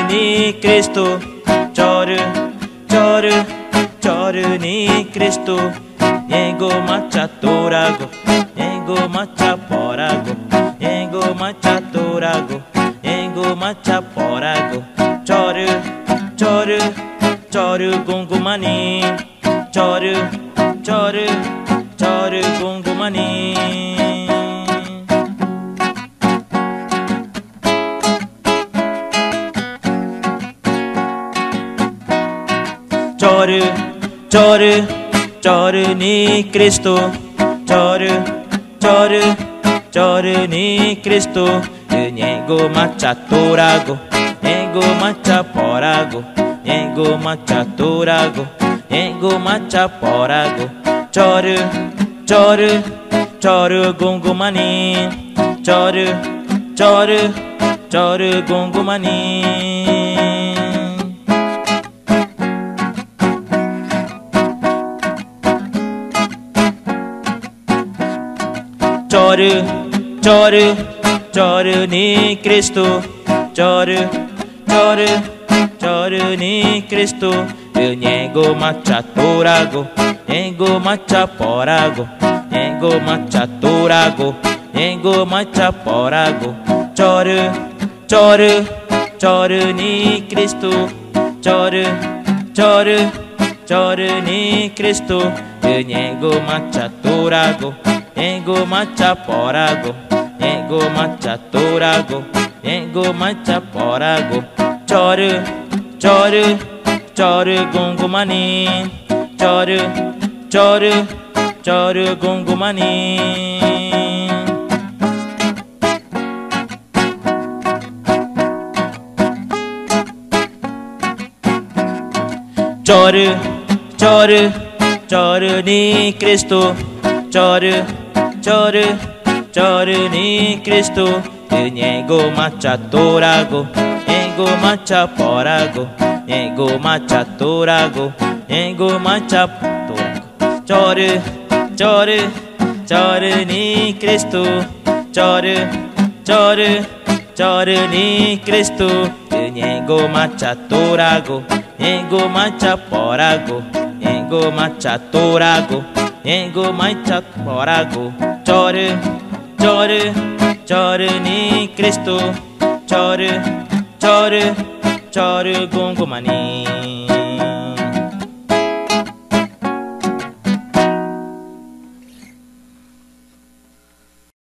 ni Cristo. ni Cristo. Niego machatorago, niego machaporago, niego machatorago, niego machaporago. Choru gungumani, choru gungumani. Choru ni Cristo. Choru ni Cristo. Niego machatorago, niego machaporago, niego machatorago, niego machaporago. Choru gungumani, choru gungumani. Choru ni Cristo. Choru ni Cristo. Niego machatorago, niego machaporago, niego machatorago, niego machaporago. Choru ni Cristo. Choru ni Cristo. Niego machatorago, niego machaporago, niego machatorago, niego machaporago. Choru gungumani, choru gungumani. Choru ni Cristo. Choru ni Cristo. Niego machatorago, niego machaporago, niego machatorago, niego machaporago. Choru ni Cristo. Choru ni Cristo. Niego machatorago, niego machaporago, niego machatorago, niego machaporago. Choru ni Cristo. Choru gungumani.